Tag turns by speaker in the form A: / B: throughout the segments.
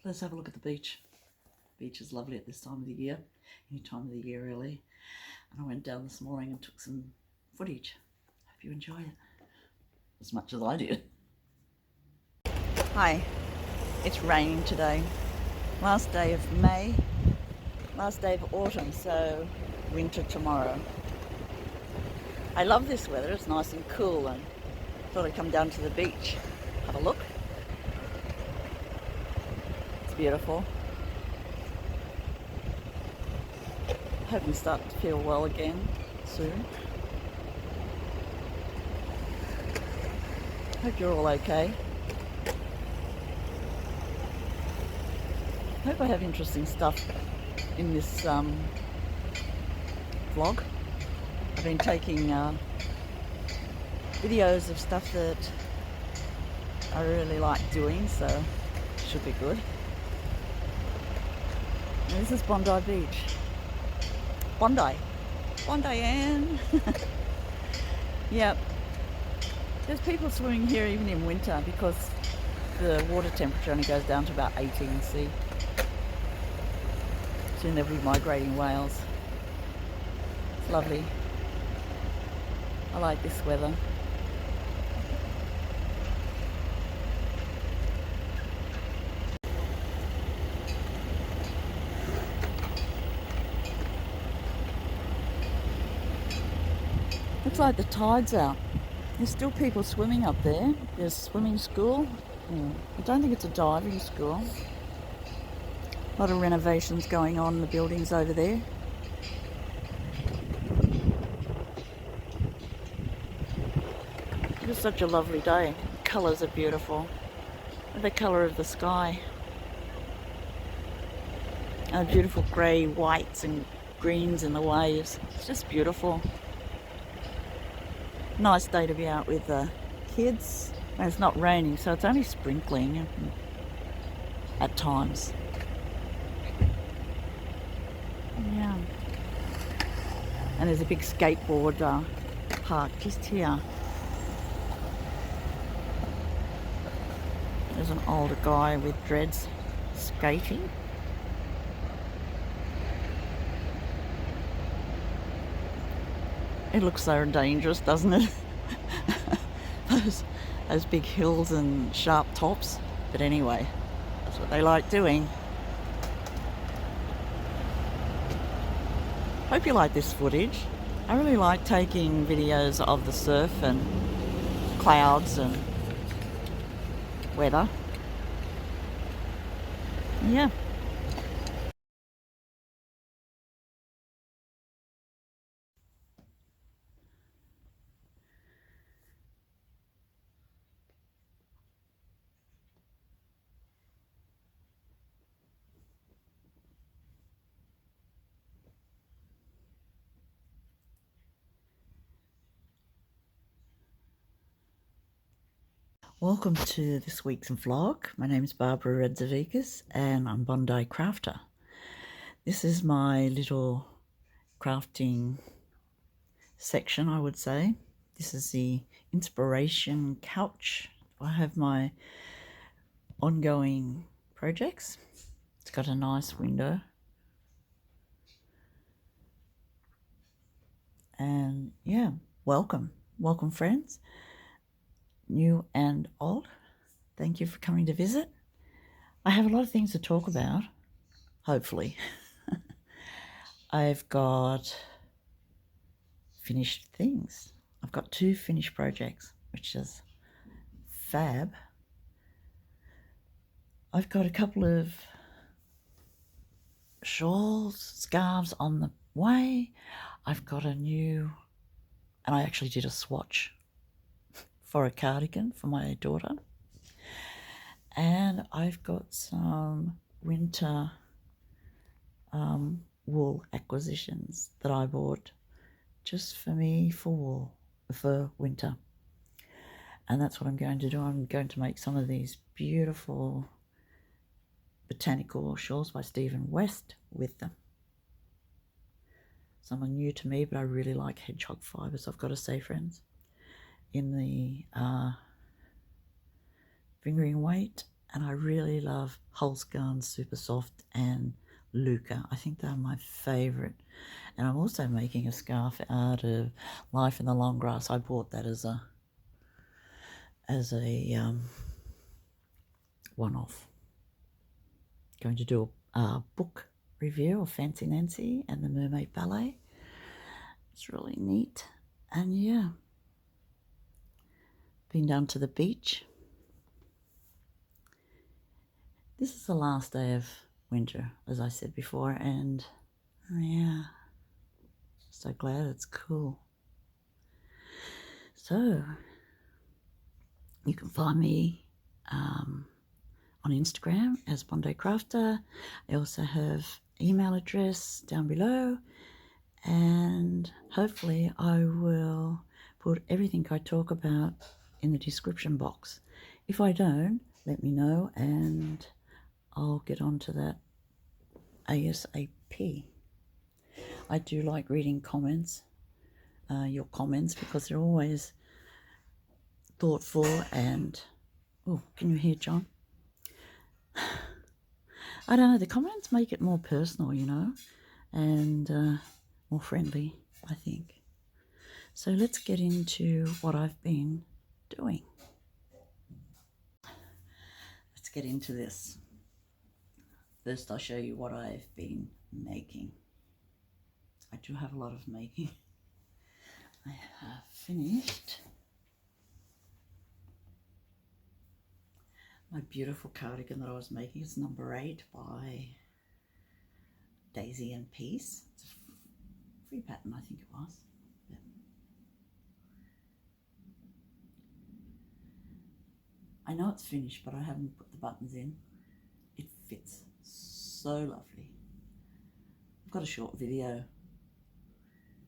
A: let's have a look at the beach. The beach is lovely at this time of the year, any time of the year really. And I went down this morning and took some footage. Hope you enjoy it as much as I did. Hi, it's raining today. Last day of May, last day of autumn, so winter tomorrow. I love this weather, it's nice and cool, and thought I'd come down to the beach, have a look. It's beautiful. Hoping to start to feel well again soon. Hope you're all okay. Hope I have interesting stuff in this vlog. I've been taking videos of stuff that I really like doing, so it should be good. And this is Bondi Beach. Bondi Ann. Yep. There's people swimming here even in winter because the water temperature only goes down to about 18 C. Soon there'll be migrating whales. It's lovely. I like this weather. Looks like the tide's out. There's still people swimming up there. There's a swimming school. I don't think it's a diving school. A lot of renovations going on in the buildings over there. It's such a lovely day. The colours are beautiful. The colour of the sky. And the beautiful grey, whites and greens in the waves. It's just beautiful. Nice day to be out with the kids. And it's not raining, so it's only sprinkling at times. Yeah. And there's a big skateboard park just here. There's an older guy with dreads skating. It looks so dangerous, doesn't it? those big hills and sharp tops. But anyway, that's what they like doing. Hope you like this footage. I really like taking videos of the surf and clouds and weather. Yeah. Welcome to this week's vlog. My name is Barbara Radzevicius and I'm Bondi Crafter. This is my little crafting section, I would say. This is the inspiration couch. I have my ongoing projects. It's got a nice window. And yeah, welcome friends. New and old, thank you for coming to visit. I have a lot of things to talk about, hopefully. I've got finished things. I've got 2 finished projects, which is fab. I've got a couple of shawls, scarves on the way. I've got a new, and I actually did a swatch for a cardigan for my daughter. And I've got some winter wool acquisitions that I bought just for me for winter. And that's what I'm going to do. I'm going to make some of these beautiful botanical shawls by Stephen West with them. Some are new to me, but I really like hedgehog fibres, I've got to say, friends. In the fingering weight And I really love Holst Garn, Supersoft and Lucca. I think they're my favourite. And I'm also making a scarf out of Life in the Long Grass. I bought that as a one-off. Going to do a book review of Fancy Nancy and the Mermaid Ballet. It's really neat. And yeah, been down to the beach. This is the last day of winter, as I said before, and yeah, so glad it's cool. So you can find me on Instagram as Bondi Crafter. I also have email address down below, and hopefully I will put everything I talk about in the description box. If I don't, let me know and I'll get on to that ASAP. I do like reading comments, your comments, because they're always thoughtful and, oh, can you hear John? I don't know, the comments make it more personal, you know, and more friendly, I think. So let's get into what I've been doing. Let's get into this. First, I'll show you what I've been making. I do have a lot of making. I have finished my beautiful cardigan that I was making. It's number 8 by Daisy and Peace. It's a free pattern, I think it was. Yeah. I know it's finished, but I haven't put the buttons in. It fits so lovely. I've got a short video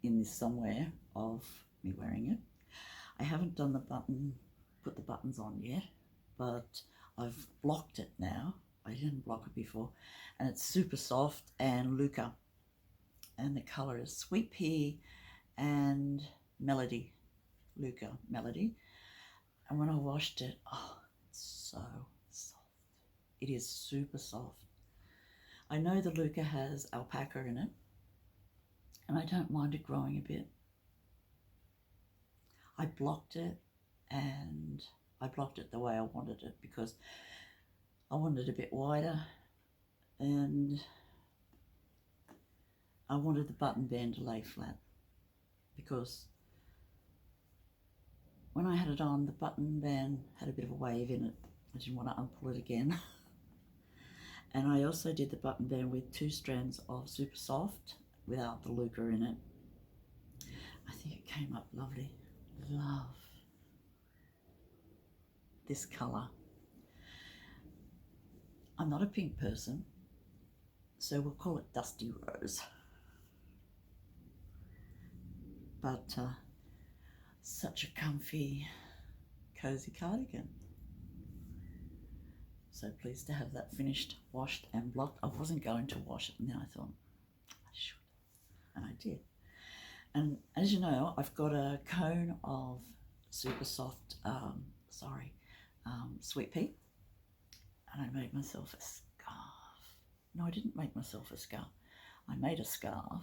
A: in this somewhere of me wearing it. I haven't done put the buttons on yet, but I've blocked it now. I didn't block it before, and it's Supersoft and Lucca, and the color is Sweet Pea and Melody, Lucca Melody. And when I washed it, oh, it's so soft. It is super soft. I know the Lucca has alpaca in it, and I don't mind it growing a bit. I blocked it, and I blocked it the way I wanted it because I wanted it a bit wider, and I wanted the button band to lay flat, because when I had it on, the button band had a bit of a wave in it. I didn't want to unpull it again. And I also did the button band with 2 strands of Supersoft without the Lucca in it. I think it came up lovely. Love this colour. I'm not a pink person, so we'll call it Dusty Rose. But such a comfy, cozy cardigan. So pleased to have that finished, washed and blocked. I wasn't going to wash it, and then I thought I should, and I did. And as you know, I've got a cone of Supersoft, Sweet Pea, and I made myself a scarf. No, I didn't make myself a scarf. I made a scarf,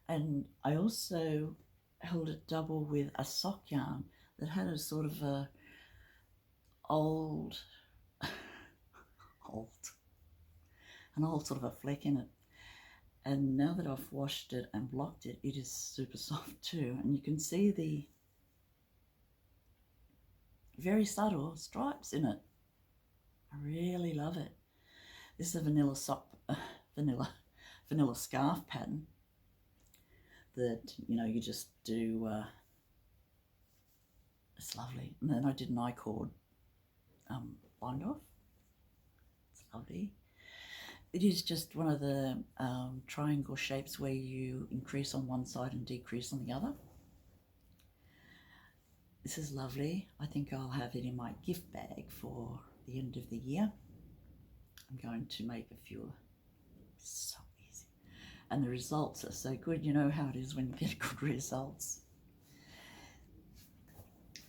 A: and I also held it double with a sock yarn that had a sort of a an old sort of a fleck in it. And now that I've washed it and blocked it, it is super soft too. And you can see the very subtle stripes in it. I really love it. This is a vanilla scarf pattern that, you know, you just do. It's lovely. And then I did an I-cord bind off. It's lovely. It is just one of the triangle shapes where you increase on one side and decrease on the other. This is lovely. I think I'll have it in my gift bag for the end of the year. I'm going to make a few. So easy. And the results are so good. You know how it is when you get good results.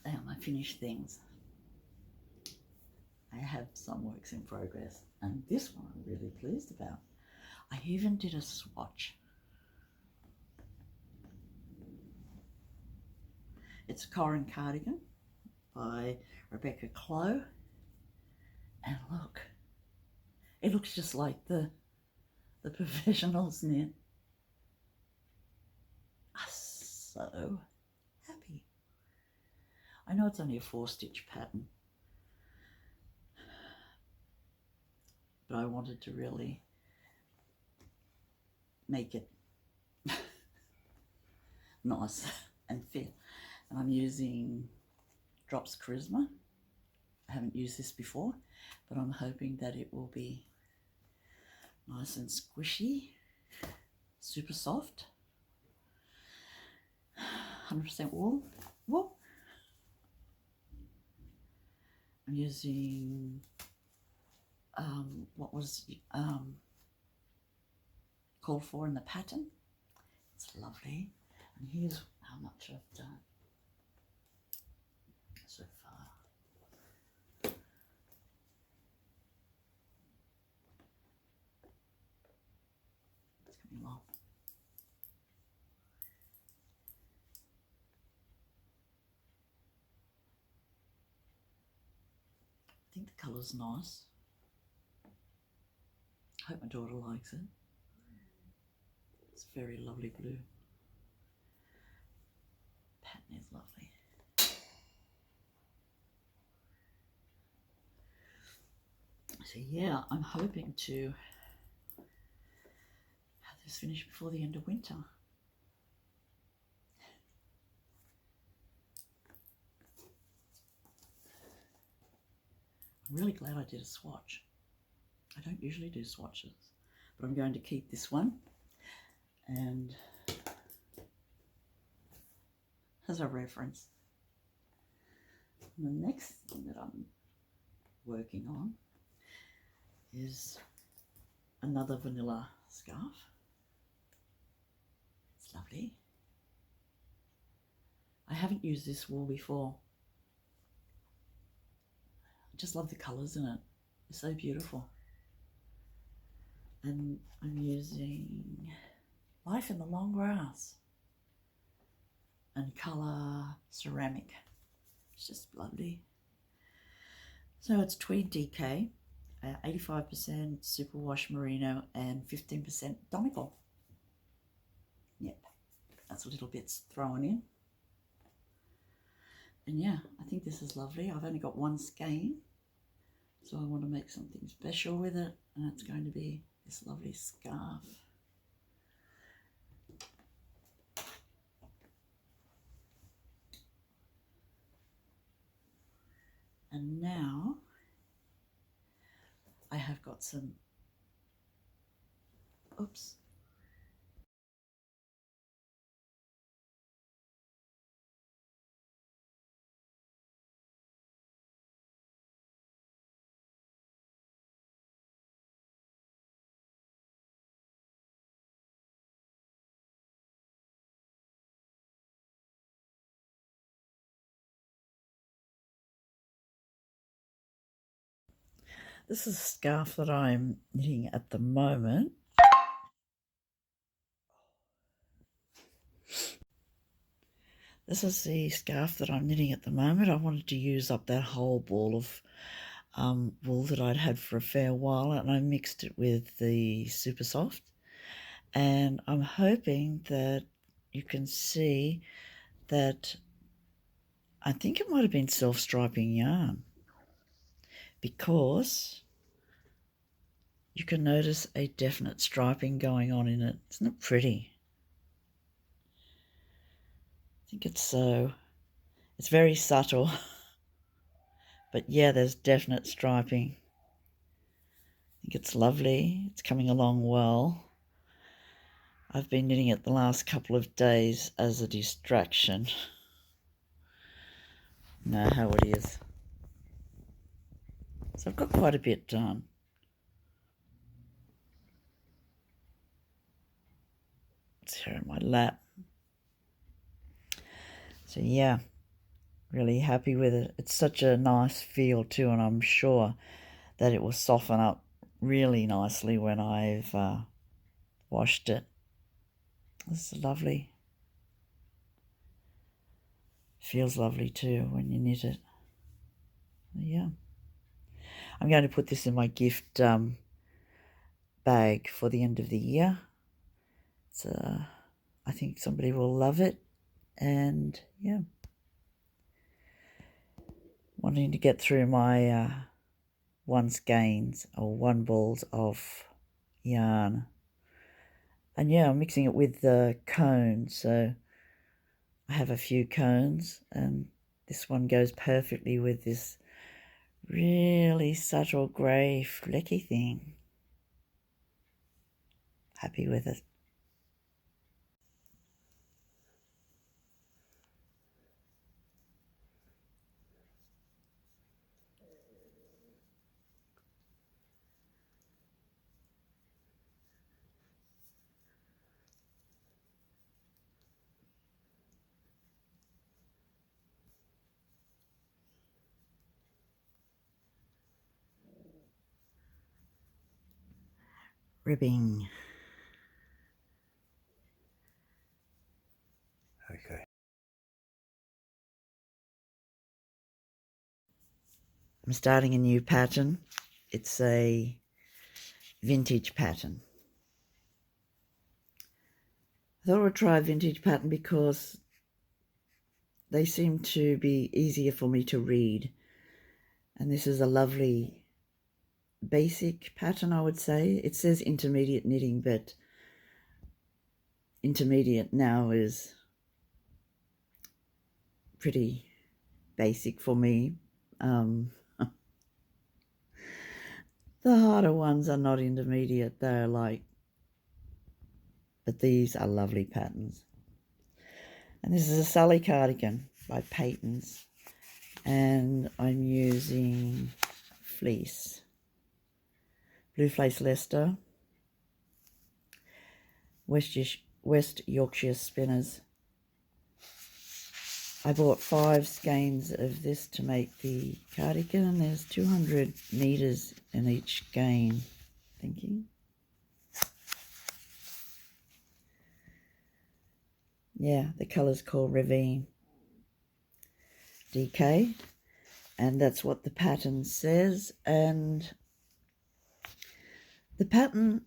A: They are my finished things. I have some works in progress, and this one I'm really pleased about. I even did a swatch. It's a Corran cardigan by Clow, and look, it looks just like the professionals knit. I'm so happy. I know it's only a 4-stitch pattern, but I wanted to really make it nice and fit. And I'm using Drops Karisma. I haven't used this before, but I'm hoping that it will be nice and squishy, super soft, 100% wool. Whoop. I'm using what was called for in the pattern. It's lovely. And here's how much I've done so far. It's coming along. I think the colour's nice. I hope my daughter likes it. It's very lovely blue. Pattern is lovely. So yeah, I'm hoping to have this finished before the end of winter. I'm really glad I did a swatch. I don't usually do swatches, but I'm going to keep this one, and as a reference. And the next thing that I'm working on is another vanilla scarf. It's lovely. I haven't used this wool before. I just love the colours in it. They're so beautiful. And I'm using Life in the Long Grass and colour ceramic. It's just lovely. So it's tweed DK, 85% superwash merino and 15% Donegal. Yep, that's little bits thrown in. And yeah, I think this is lovely. I've only got one skein, so I want to make something special with it, and it's going to be this lovely scarf. And now I have got some, oops. This is a scarf that I'm knitting at the moment. This is the scarf that I'm knitting at the moment. I wanted to use up that whole ball of wool that I'd had for a fair while, and I mixed it with the Supersoft. And I'm hoping that you can see that I think it might have been self-striping yarn, because you can notice a definite striping going on in it. Isn't it pretty? I think it's very subtle, but yeah, there's definite striping. I think it's lovely. It's coming along well. I've been knitting it the last couple of days as a distraction. Know how it is. So I've got quite a bit done. It's here in my lap. So yeah, really happy with it. It's such a nice feel too, and I'm sure that it will soften up really nicely when I've washed it. This is lovely. Feels lovely too when you knit it. Yeah. I'm going to put this in my gift bag for the end of the year. It's, I think somebody will love it. And yeah, wanting to get through my one skeins or one balls of yarn. And yeah, I'm mixing it with the cones. So I have a few cones, and this one goes perfectly with this really subtle grey flecky thing. Happy with it. Ribbing.
B: Okay.
A: I'm starting a new pattern. It's a vintage pattern. I thought I would try a vintage pattern because they seem to be easier for me to read. And this is a lovely basic pattern, I would say. It says intermediate knitting, but intermediate now is pretty basic for me. The harder ones are not intermediate, they're like, but these are lovely patterns. And this is a Sally cardigan by Patons, and I'm using fleece, blue fleece Leicester, West Yorkshire spinners. I bought 5 skeins of this to make the cardigan. There's 200 meters in each skein, thinking. Yeah, the colour's called Ravine DK, and that's what the pattern says. And the pattern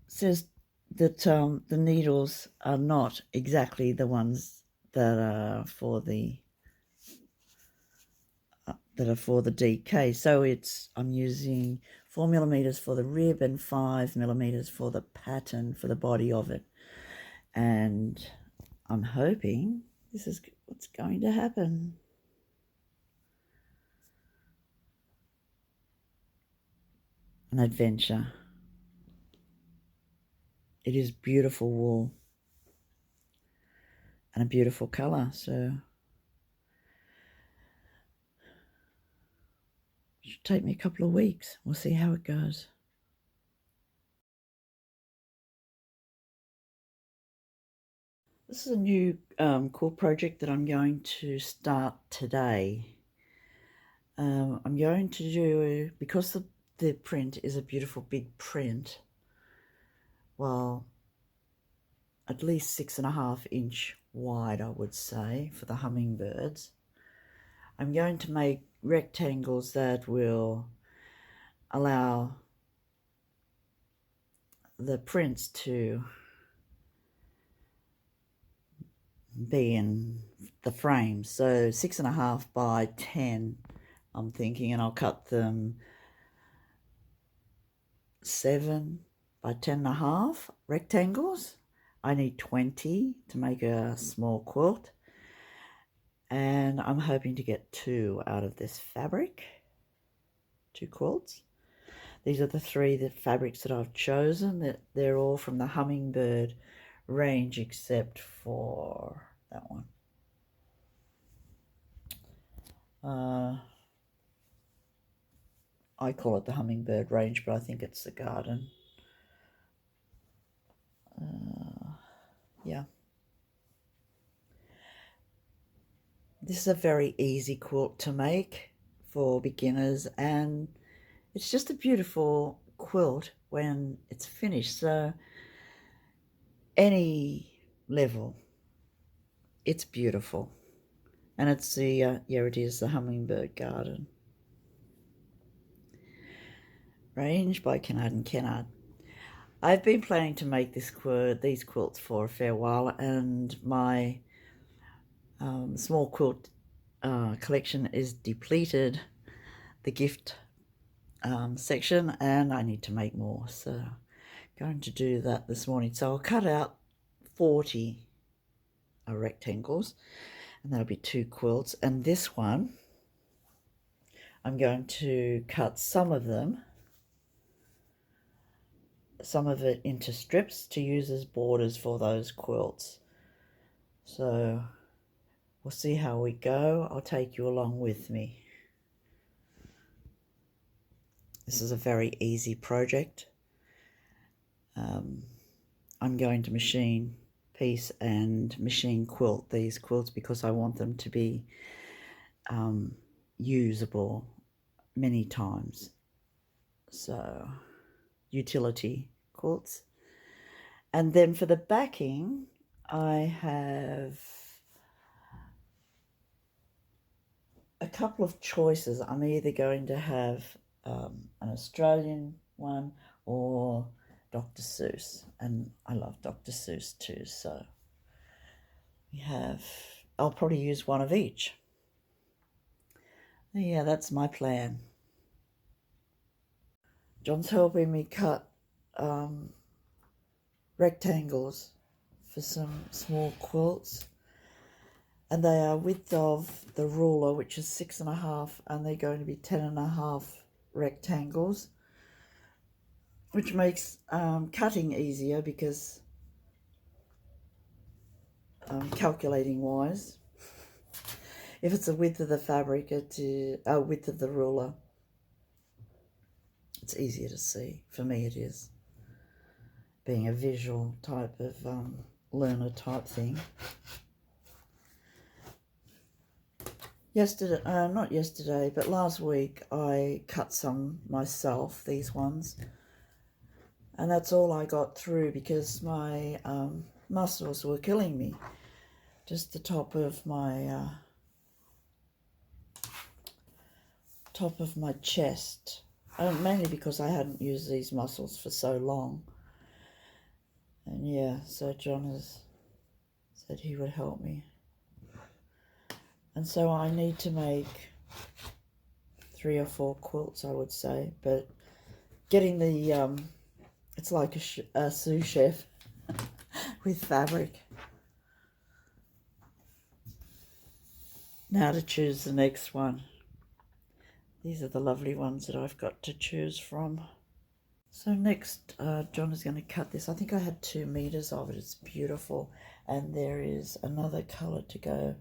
A: says that the needles are not exactly the ones that are for the DK. So I'm using 4 millimeters for the rib and 5 millimeters for the pattern for the body of it. And I'm hoping this is what's going to happen. An adventure. It is beautiful wool and a beautiful colour, so it should take me a couple of weeks. We'll see how it goes. This is a new cool project that I'm going to start today. I'm going to do, because the print is a beautiful big print, well, at least 6.5 inch wide, I would say, for the hummingbirds. I'm going to make rectangles that will allow the prints to be in the frame. So 6.5 by 10, I'm thinking, and I'll cut them 7 by 10.5 rectangles. I need 20 to make a small quilt, and I'm hoping to get 2 out of this fabric, 2 quilts. These are the 3 fabrics that I've chosen. That they're all from the hummingbird range except for that one. I call it the hummingbird range, but I think it's the garden. Yeah. This is a very easy quilt to make for beginners, and it's just a beautiful quilt when it's finished. So any level, it's beautiful. And it's the, yeah, it is the Hummingbird Garden. Range by Kennard and Kennard. I've been planning to make these quilts for a fair while, and my small quilt collection is depleted, the gift section, and I need to make more. So I'm going to do that this morning. So I'll cut out 40 rectangles, and that'll be 2 quilts. And this one, I'm going to cut some of it into strips to use as borders for those quilts. So we'll see how we go. I'll take you along with me. This is a very easy project. I'm going to machine piece and machine quilt these quilts because I want them to be usable many times. So utility quilts. And then for the backing, I have a couple of choices. I'm either going to have an Australian one or Dr. Seuss, and I love Dr. Seuss too, so I'll probably use one of each. Yeah, that's my plan. John's helping me cut rectangles for some small quilts, and they are width of the ruler, which is 6.5, and they're going to be 10.5 rectangles, which makes cutting easier because calculating wise, if it's the width of the fabric, it's width of the ruler, it's easier to see. For me it is, being a visual type of learner type thing. Not yesterday, but last week I cut some myself, these ones, and that's all I got through because my muscles were killing me. Just the top of my chest, mainly because I hadn't used these muscles for so long. And yeah, so John has said he would help me. And so I need to make 3 or 4 quilts, I would say. But getting the, it's like a sous chef with fabric. Now to choose the next one. These are the lovely ones that I've got to choose from. So next, John is going to cut this. I think I had 2 meters of it. It's beautiful. And there is another color to go,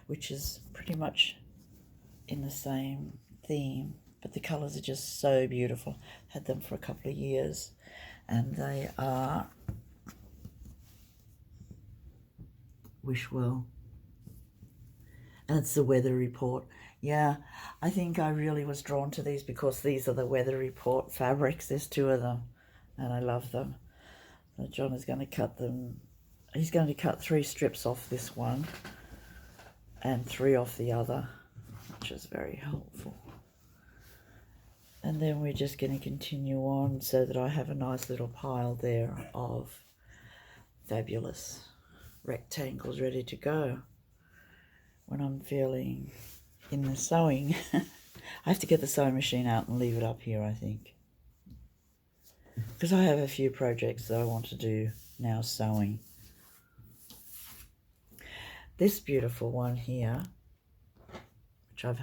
A: which is pretty much in the same theme, but the colors are just so beautiful. Had them for a couple of years, and they are Wish Well. And it's the weather report. Yeah, I think I really was drawn to these because these are the weather report fabrics. There's 2 of them, and I love them. So John is going to cut them. He's going to cut 3 strips off this one and 3 off the other, which is very helpful. And then we're just going to continue on so that I have a nice little pile there of fabulous rectangles ready to go when I'm feeling in the sewing. I have to get the sewing machine out and leave it up here, I think, because I have a few projects that I want to do now sewing. This beautiful one here, which I've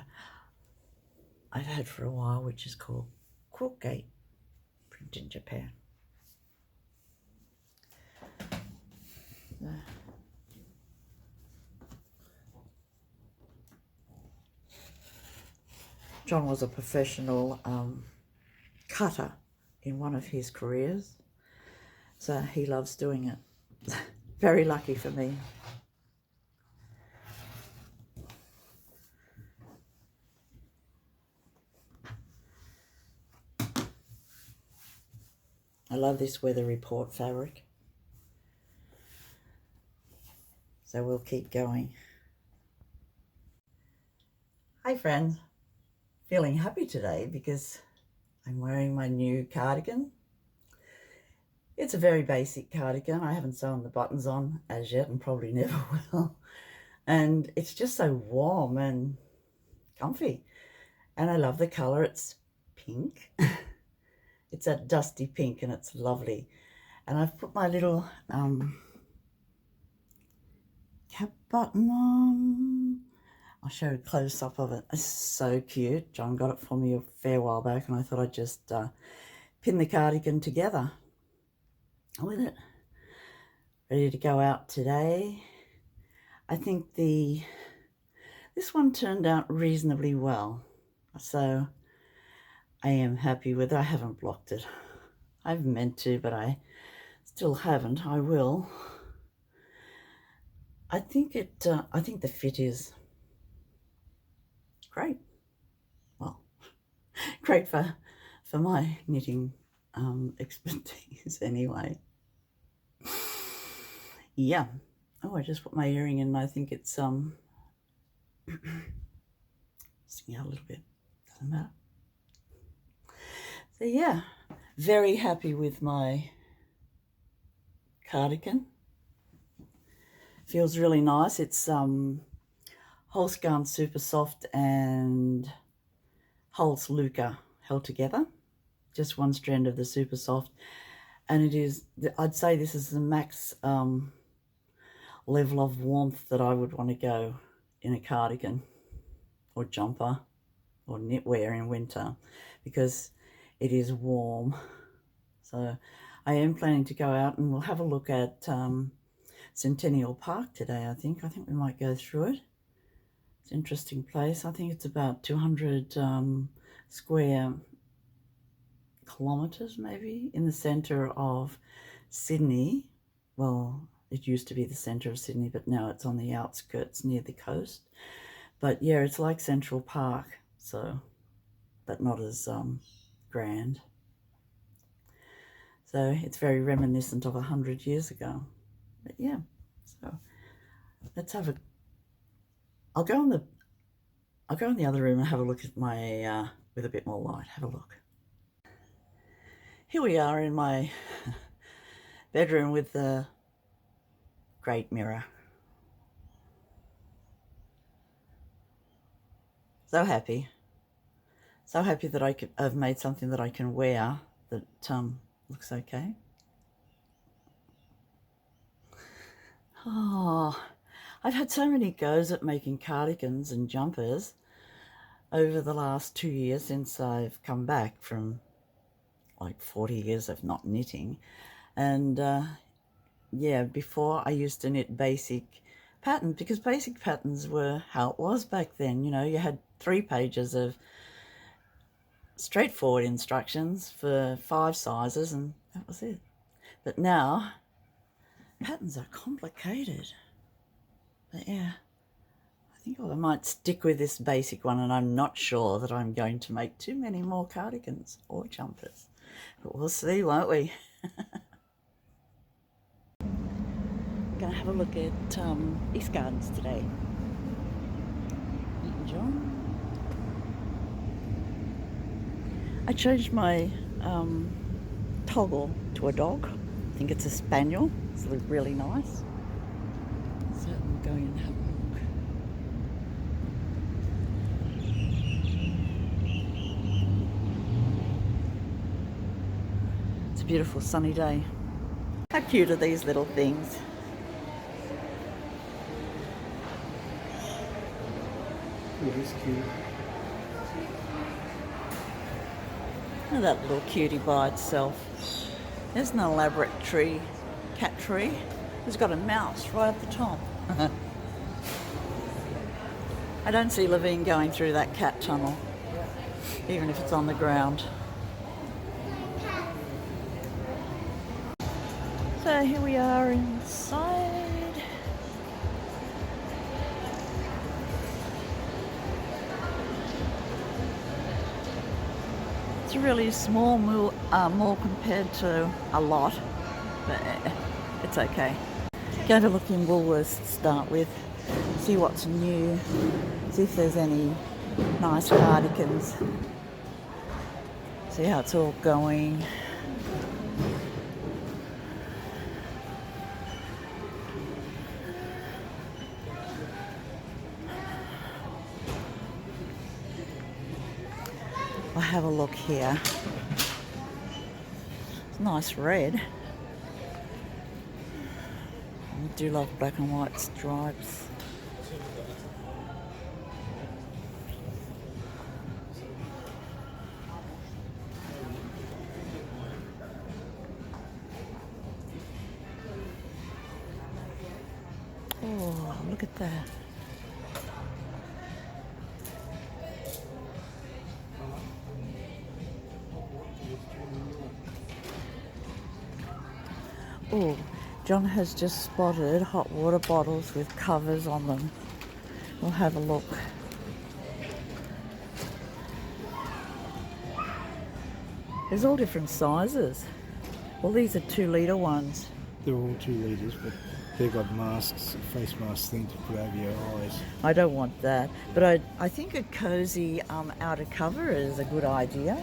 A: had for a while, which is called Quiltgate, print in Japan. John was a professional cutter in one of his careers, so he loves doing it. Very lucky for me. I love this weather report fabric. So we'll keep going. Hi friends, feeling happy today because I'm wearing my new cardigan. It's a very basic cardigan. I haven't sewn the buttons on as yet and probably never will. And it's just so warm and comfy. And I love the colour. It's pink. It's a dusty pink and it's lovely. And I've put my little cap button on. I'll show you a close-up of it. It's so cute. John got it for me a fair while back and I thought I'd just pin the cardigan together with it. Ready to go out today. I think this one turned out reasonably well. So I am happy with it. I haven't blocked it. I've meant to, but I still haven't. I will. I think the fit is great. Well, great for my knitting expertise anyway. Yeah. Oh, I just put my earring in and I think it's sticking out a little bit. Doesn't matter. So yeah, very happy with my cardigan. Feels really nice. It's Holst Garn Supersoft and Holst Lucca held together. Just one strand of the Supersoft. And it is, I'd say this is the max level of warmth that I would want to go in a cardigan or jumper or knitwear in winter, because it is warm. So I am planning to go out and we'll have a look at Centennial Park today. I think we might go through it. It's an interesting place. I think it's about 200 square kilometres maybe, in the centre of Sydney. Well, it used to be the centre of Sydney, but now it's on the outskirts near the coast. But yeah, it's like Central Park, so, but not as grand. So it's very reminiscent of 100 years ago. But yeah, so let's have a, I'll go in the other room and have a look at my, with a bit more light, have a look. Here we are in my bedroom with the great mirror. So happy that I've made something that I can wear that looks okay. Oh, I've had so many goes at making cardigans and jumpers over the last 2 years since I've come back from like 40 years of not knitting. And yeah, before I used to knit basic patterns, because basic patterns were how it was back then. You know, you had 3 pages of straightforward instructions for 5 sizes and that was it. But now patterns are complicated. But yeah, I think I might stick with this basic one, and I'm not sure that I'm going to make too many more cardigans or jumpers. But we'll see, won't we? We're going to have a look at East Gardens today. Eaton John. I changed my toggle to a dog. I think it's a spaniel. It's really nice. So we'll go in and have a look. It's a beautiful sunny day. How cute are these little things?
B: It is cute.
A: Look at that little cutie by itself. There's an elaborate tree, cat tree. It's got a mouse right at the top. I don't see Levine going through that cat tunnel, even if it's on the ground. So here we are inside. It's It's a really small mall compared to a lot, but it's okay. Go to look in Woolworths to start with, see what's new, see if there's any nice cardigans, see how it's all going. I'll have a look here. It's a nice red. I do love black and white stripes. Oh, look at that. Oh, John has just spotted hot water bottles with covers on them. We'll have a look. There's all different sizes. Well, these are 2 litre ones.
B: They're all 2 litres, but they've got masks, face mask thing to put over your eyes.
A: I don't want that, but I think a cosy outer cover is a good idea.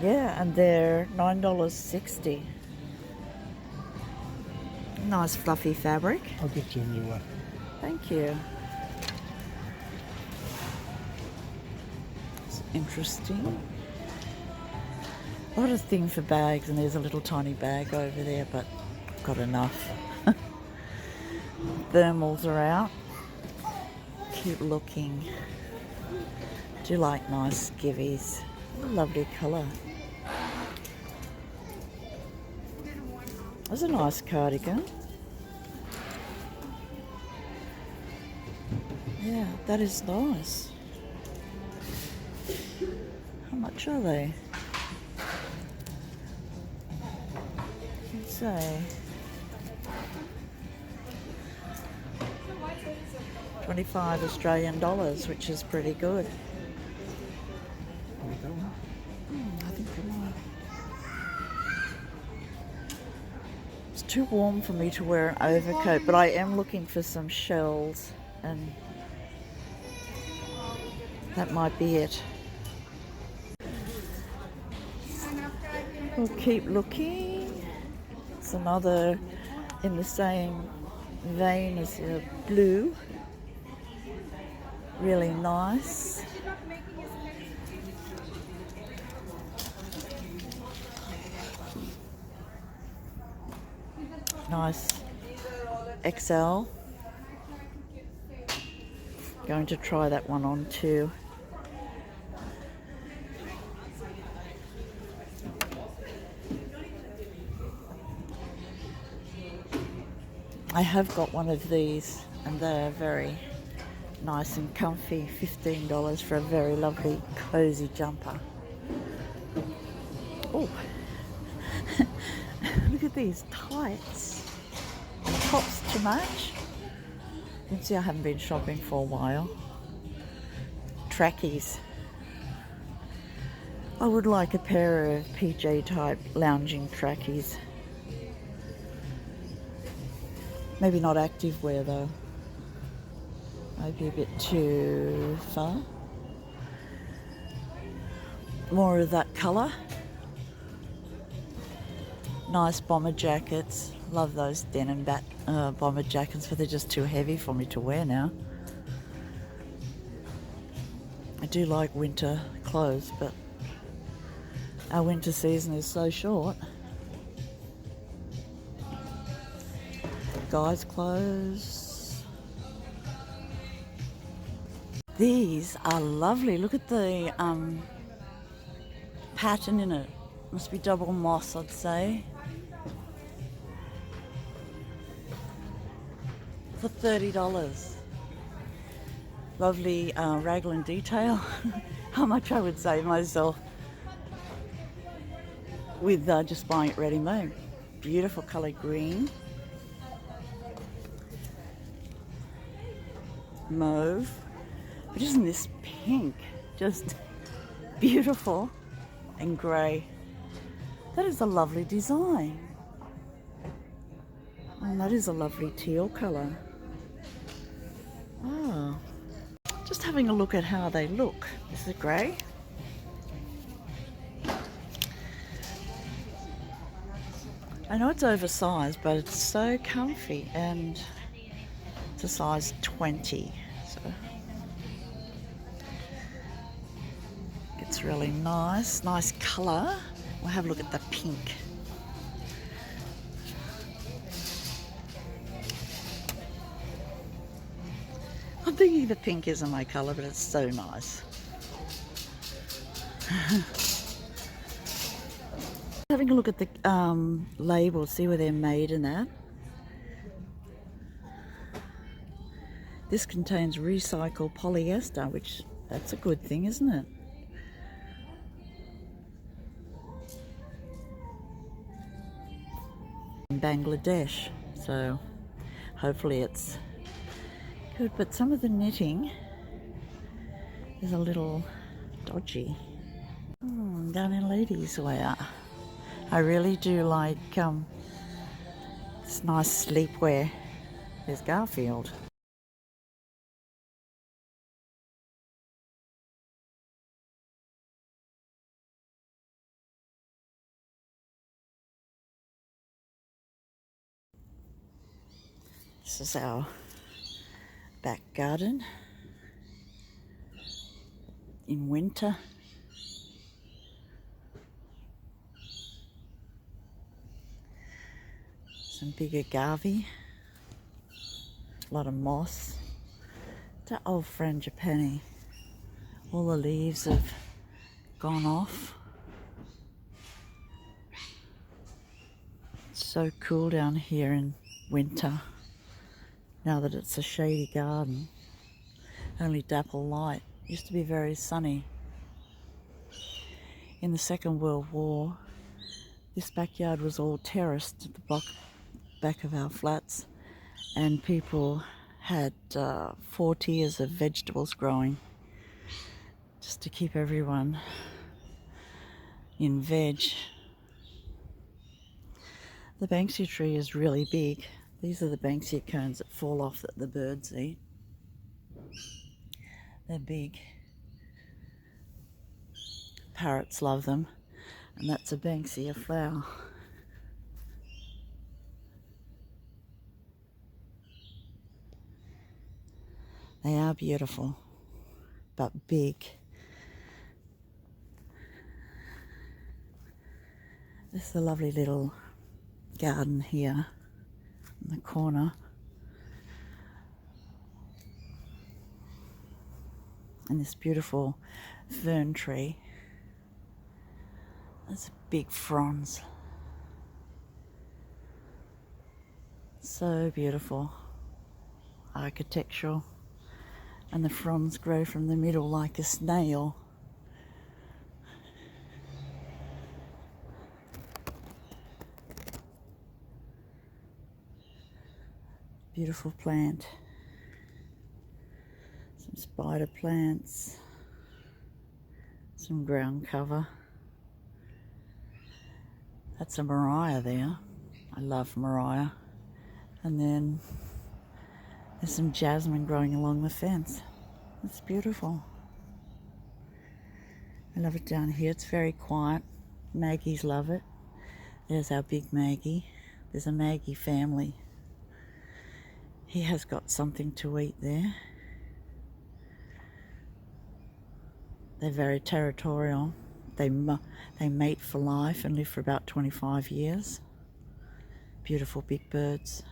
A: Yeah, and they're $9.60. Nice fluffy fabric.
B: I'll get you a new one.
A: Thank you. It's interesting. A lot of things for bags, and there's a little tiny bag over there, but I've got enough. Thermals are out. Cute looking. Do like nice skivvies. Lovely colour. That's a nice cardigan. Yeah, that is nice. How much are they? Let's say 25 Australian dollars, which is pretty good. I think I might. It's too warm for me to wear an overcoat, but I am looking for some shells, and that might be it. We'll keep looking. It's another in the same vein as the blue. Really nice. Nice XL. Going to try that one on too. I have got one of these, and they're very nice and comfy. $15 for a very lovely cozy jumper. Oh, look at these tights and tops to match. You can see I haven't been shopping for a while. Trackies. I would like a pair of PJ type lounging trackies. Maybe not active wear though. Maybe a bit too far. More of that colour. Nice bomber jackets. Love those denim bomber jackets, but they're just too heavy for me to wear now. I do like winter clothes, but our winter season is so short. Guys' clothes. These are lovely. Look at the pattern in it. Must be double moss, I'd say. For $30. Lovely raglan detail. How much I would save myself with just buying it ready-made. Beautiful colour green. Mauve. But isn't this pink just beautiful and grey? That is a lovely design. And that is a lovely teal colour. Oh, just having a look at how they look. This is grey. I know it's oversized, but it's so comfy, and it's a size 20, so it's really nice colour. We'll have a look at the pink. I'm thinking the pink isn't my colour, but it's so nice. Having a look at the label, see where they're made and that. This contains recycled polyester, which that's a good thing, isn't it? In Bangladesh, so hopefully it's good. But some of the knitting is a little dodgy. Down in ladies' wear. I really do like this nice sleepwear. There's Garfield. This is our back garden in winter. Some big agave, a lot of moss. That old frangipani, all the leaves have gone off. It's so cool down here in winter, now that it's a shady garden. Only dapple light. Used to be very sunny. In the Second World War, this backyard was all terraced at the back of our flats, and people had 4 tiers of vegetables growing just to keep everyone in veg. The banksia tree is really big. These are the banksia cones that fall off that the birds eat. They're big. Parrots love them, and that's a banksia flower. They are beautiful, but big. This is a lovely little garden here in the corner. And this beautiful fern tree. There's big fronds. So beautiful. Architectural. And the fronds grow from the middle like a snail. Beautiful plant. Some spider plants. Some ground cover. That's a Mariah there. I love Mariah. And then there's some jasmine growing along the fence. It's beautiful. I love it down here. It's very quiet. Maggies love it. There's our big Maggie. There's a Maggie family. He has got something to eat there. They're very territorial. They mate for life and live for about 25 years. Beautiful big birds.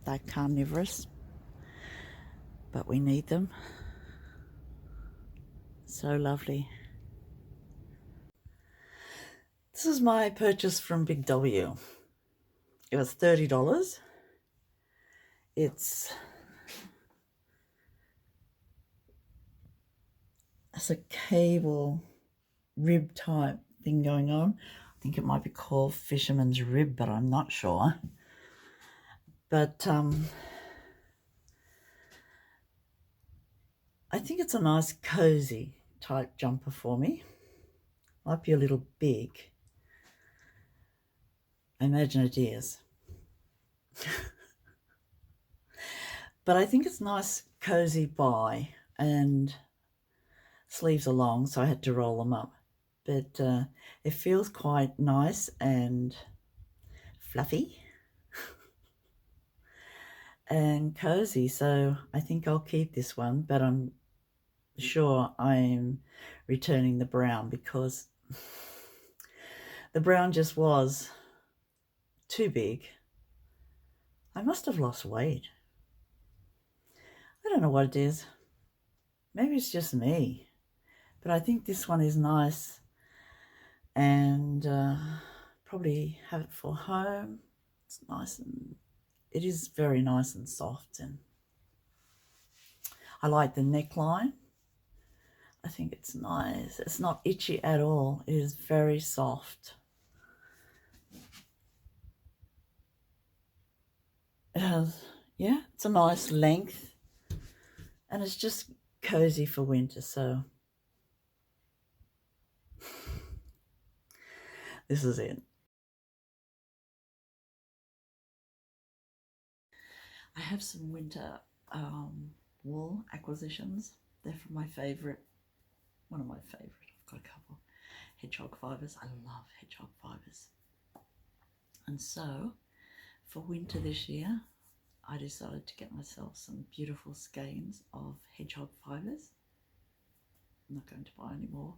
A: They're carnivorous, but we need them. So lovely. This is my purchase from Big W. It was $30. It's a cable rib type thing going on. I think it might be called fisherman's rib, but I'm not sure. But I think it's a nice cozy type jumper for me. Might be a little big. I imagine it is. But I think it's nice cozy buy, and sleeves are long, so I had to roll them up. But it feels quite nice and fluffy and cozy, so I think I'll keep this one, but I'm sure I'm returning the brown because the brown just was too big. I must have lost weight. I don't know what it is. Maybe it's just me, but I think this one is nice, and probably have it for home. It's nice, and it is very nice and soft, and I like the neckline. I think it's nice. It's not itchy at all. It is very soft. It has, yeah, it's a nice length, and it's just cozy for winter, so this is it. I have some winter wool acquisitions. They're from my favourite, one of my favourite. I've got a couple. Hedgehog fibres. I love hedgehog fibres. And so, for winter this year, I decided to get myself some beautiful skeins of hedgehog fibres. I'm not going to buy any more,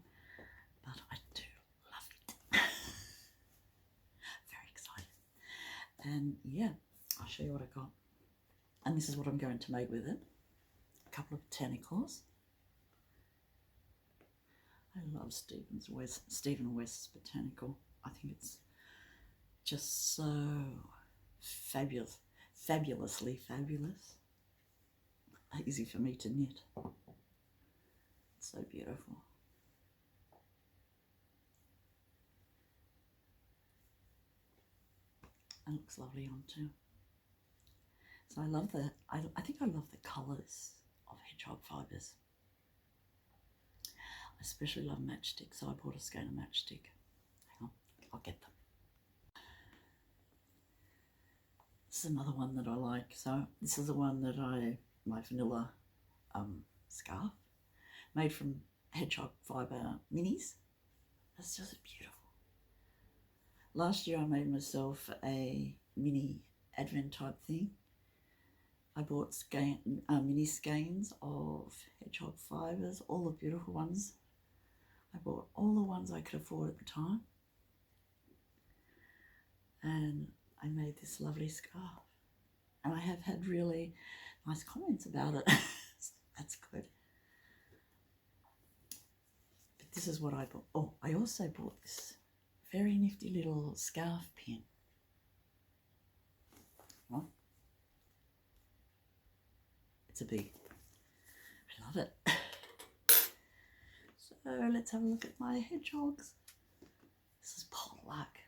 A: but I do love it. Very excited. And yeah, I'll show you what I got. And this is what I'm going to make with it. A couple of botanicals. I love Stephen West's botanical. I think it's just so fabulous, fabulously fabulous. Easy for me to knit. It's so beautiful. And it looks lovely on too. So I love the, I think I love the colours of hedgehog fibres. I especially love matchstick, so I bought a skein of matchstick. Hang on, I'll get them. This is another one that I like. So this is the one that my vanilla scarf, made from hedgehog fibre minis. It's just beautiful. Last year I made myself a mini advent type thing. I bought mini skeins of hedgehog fibres, all the beautiful ones. I bought all the ones I could afford at the time. And I made this lovely scarf. And I have had really nice comments about it. That's good. But this is what I bought. Oh, I also bought this very nifty little scarf pin. Oh. It's a big. I love it. So let's have a look at my hedgehogs. This is potluck.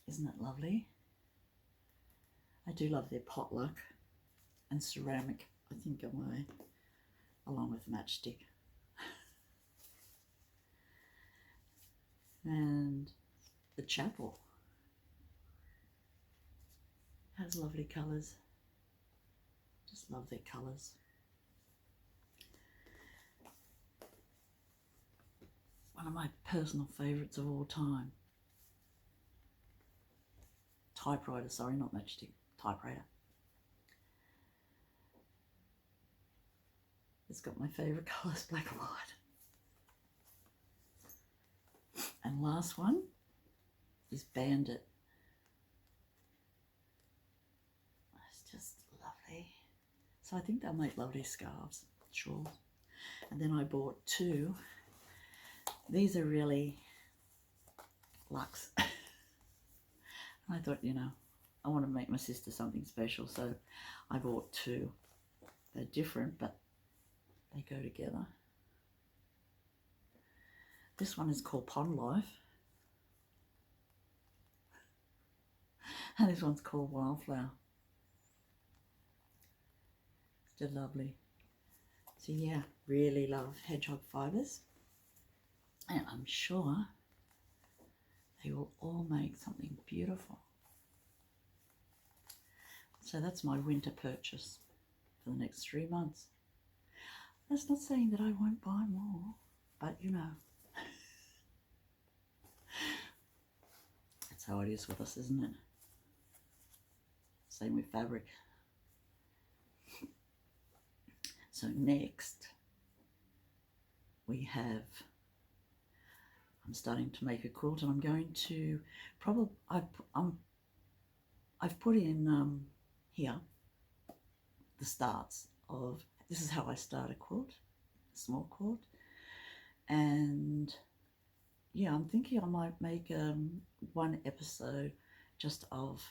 A: Isn't it lovely? I do love their potluck and ceramic, I think, along with matchstick. And the chapel has lovely colours. Just love their colours. One of my personal favourites of all time. Typewriter, sorry, not matchstick, typewriter. It's got my favourite colours, black and white. And last one is Bandit. It's just lovely. So I think they'll make lovely scarves, shawls. And then I bought two. These are really luxe. I thought, you know, I want to make my sister something special, so I bought two. They're different, but they go together. This one is called Pond Life. And this one's called Wildflower. They're lovely. So yeah, really love hedgehog fibres, and I'm sure they will all make something beautiful. So that's my winter purchase for the next 3 months. That's not saying that I won't buy more, but you know, that's how it is with us, isn't it? Same with fabric. So next we have, I'm starting to make a quilt, and I'm going to probably, I've put in here the starts of, this is how I start a quilt, a small quilt. And yeah, I'm thinking I might make one episode just of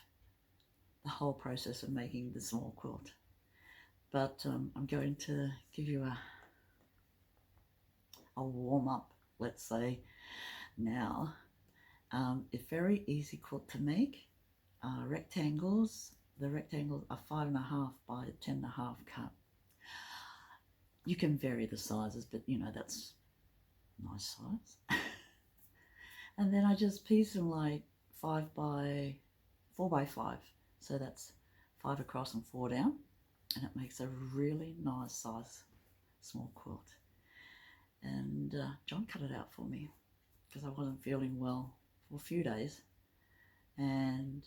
A: the whole process of making the small quilt. But I'm going to give you a warm up, let's say, now. It's very easy quilt to make. Rectangles, the rectangles are 5.5 by 10.5 cut. You can vary the sizes, but you know, that's nice size. And then I just piece them like 4 by 5. So that's 5 across and 4 down. And it makes a really nice size small quilt. And John cut it out for me because I wasn't feeling well for a few days. And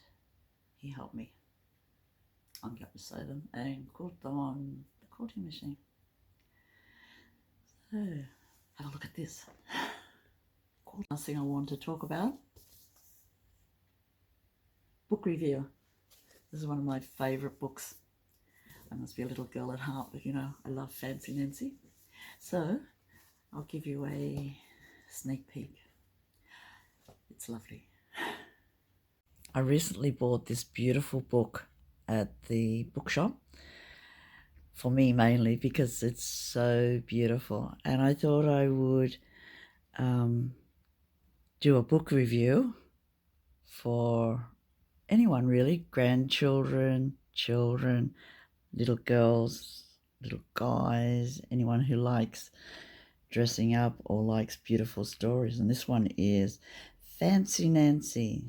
A: he helped me. I'm going to sew them and quilt them on the quilting machine. So, have a look at this. Last thing I want to talk about, book review. This is one of my favourite books. I must be a little girl at heart, but you know, I love Fancy Nancy. So, I'll give you a sneak peek. It's lovely. I recently bought this beautiful book at the bookshop, for me mainly because it's so beautiful, and I thought I would do a book review for anyone really, grandchildren, children, little girls, little guys, anyone who likes dressing up or likes beautiful stories. And this one is Fancy Nancy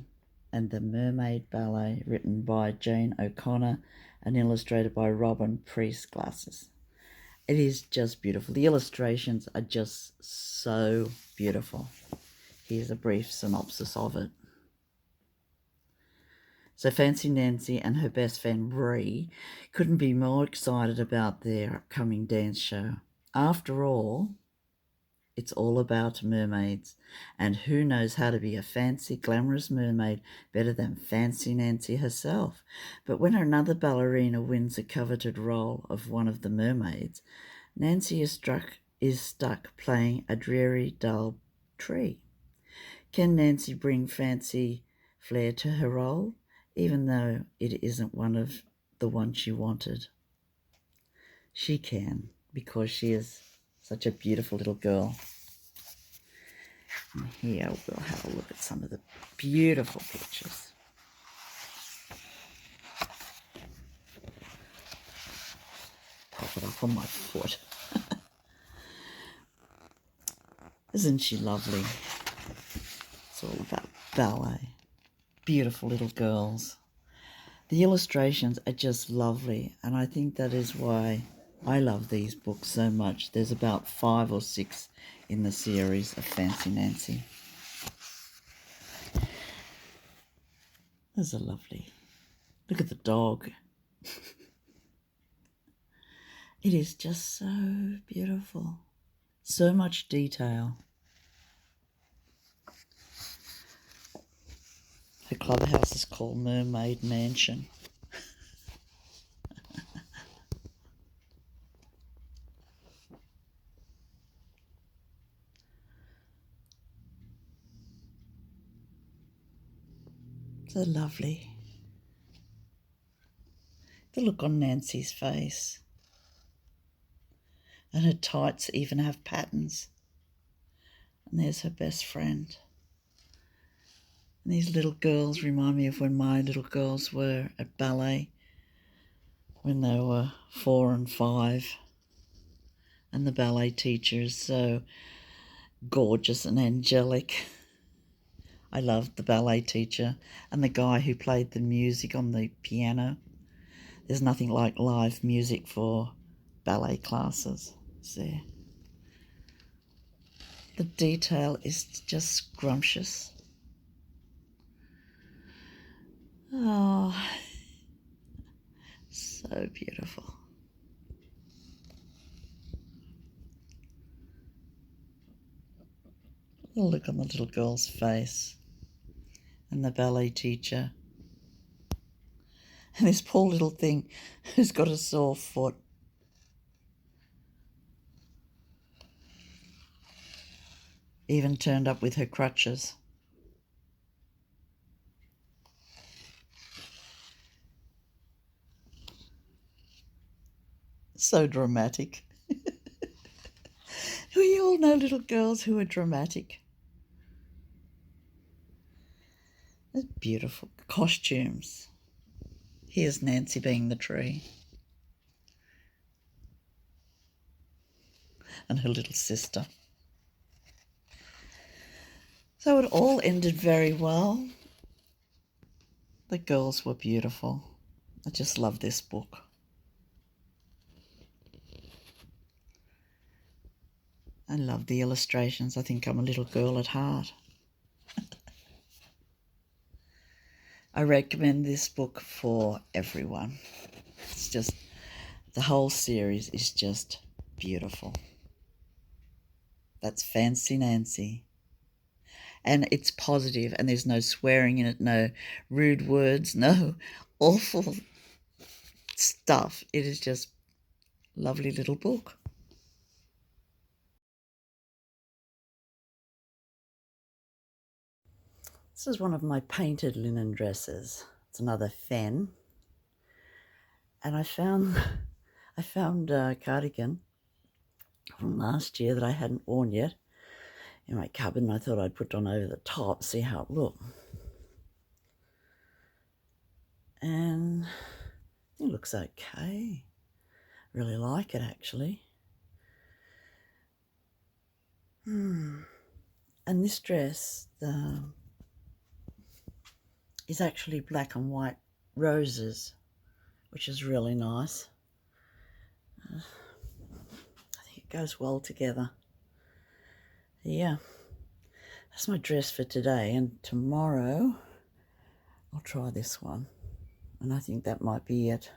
A: and the Mermaid Ballet, written by Jane O'Connor and illustrated by Robin Priest Glasses. It is just beautiful. The illustrations are just so beautiful. Here's a brief synopsis of it. So Fancy Nancy and her best friend Bree couldn't be more excited about their upcoming dance show. After all, it's all about mermaids, and who knows how to be a fancy, glamorous mermaid better than Fancy Nancy herself? But when another ballerina wins a coveted role of one of the mermaids, Nancy is stuck playing a dreary, dull tree. Can Nancy bring fancy flair to her role, even though it isn't one of the ones she wanted? She can, because she is such a beautiful little girl. And here we'll have a look at some of the beautiful pictures. Pop it up on my foot. Isn't she lovely? It's all about ballet. Beautiful little girls. The illustrations are just lovely, and I think that is why I love these books so much. There's about 5 or 6 in the series of Fancy Nancy. Those are lovely. Look at the dog. It is just so beautiful. So much detail. The clubhouse is called Mermaid Mansion. So lovely. The look on Nancy's face. And her tights even have patterns. And there's her best friend. And these little girls remind me of when my little girls were at ballet. when they were 4 and 5. And the ballet teacher is so gorgeous and angelic. I loved the ballet teacher and the guy who played the music on the piano. There's nothing like live music for ballet classes. See? The detail is just scrumptious. Oh, so beautiful. Look on the little girl's face and the ballet teacher. And this poor little thing who's got a sore foot. Even turned up with her crutches. So dramatic. We all know little girls who are dramatic. They're beautiful costumes. Here's Nancy being the tree. And her little sister. So it all ended very well. The girls were beautiful. I just love this book. I love the illustrations. I think I'm a little girl at heart. I recommend this book for everyone. It's just, the whole series is just beautiful. That's Fancy Nancy. And it's positive, and there's no swearing in it, no rude words, no awful stuff. It is just a lovely little book. This is one of my painted linen dresses. It's another fen. And I found a cardigan from last year that I hadn't worn yet in my cupboard, and I thought I'd put it on over the top, see how it looked. And it looks okay. Really like it, actually. And this dress is actually black and white roses, which is really nice. I think it goes well together. Yeah, that's my dress for today, and tomorrow I'll try this one, and I think that might be it.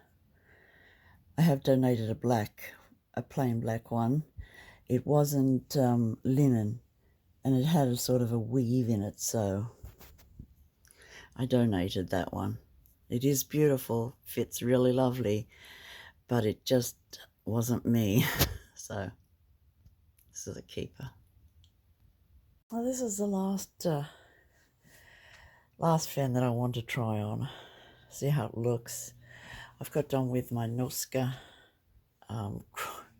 A: I have donated a plain black one. It wasn't linen, and it had a sort of a weave in it, so I donated that one. It is beautiful, fits really lovely, but it just wasn't me. So this is a keeper. Well, this is the last fan that I want to try on. See how it looks. I've got done with my Lucca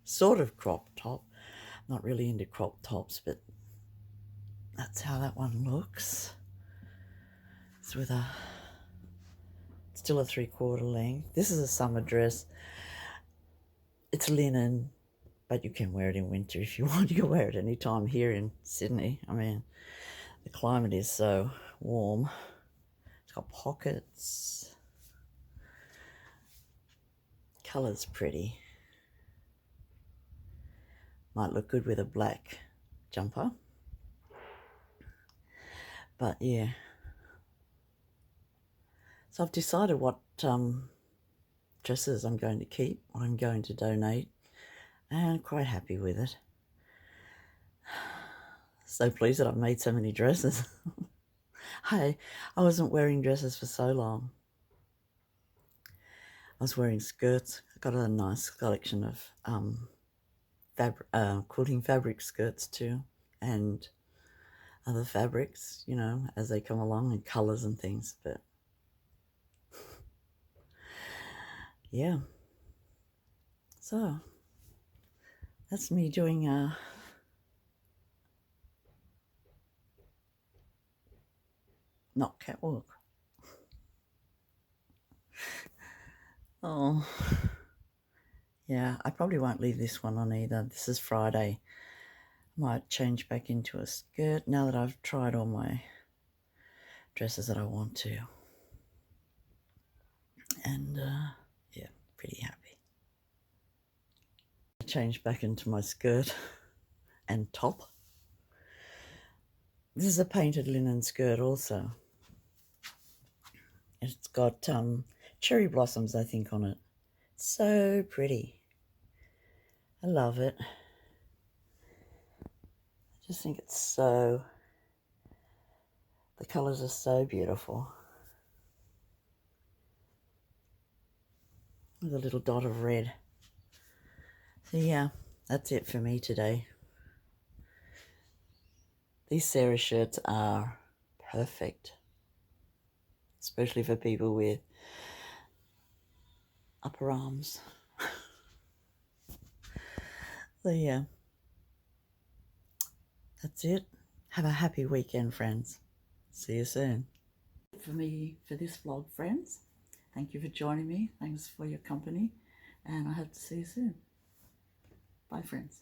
A: sort of crop top. Not really into crop tops, but that's how that one looks. It's with still a 3/4 length. This is a summer dress. It's linen, but you can wear it in winter if you want. You can wear it any time here in Sydney. I mean, the climate is so warm. It's got pockets. Colour's pretty. Might look good with a black jumper. But yeah. So I've decided what dresses I'm going to keep, what I'm going to donate, and I'm quite happy with it. So pleased that I've made so many dresses. I wasn't wearing dresses for so long. I was wearing skirts. I got a nice collection of quilting fabric skirts too, and other fabrics, you know, as they come along, and colours and things. But yeah, so that's me doing a not catwalk. Oh. Yeah, I probably won't leave this one on either. This is Friday. Might change back into a skirt now that I've tried all my dresses that I want to. And yeah, pretty happy. Change back into my skirt and top. This is a painted linen skirt also. It's got cherry blossoms, I think, on it. So pretty. I love it. I just think it's so, the colours are so beautiful. With a little dot of red. So yeah, that's it for me today. These Sarah shirts are perfect, especially for people with upper arms. So yeah, that's it. Have a happy weekend, friends. See you soon. For me, for this vlog, friends, thank you for joining me. Thanks for your company, and I hope to see you soon. Bye, friends.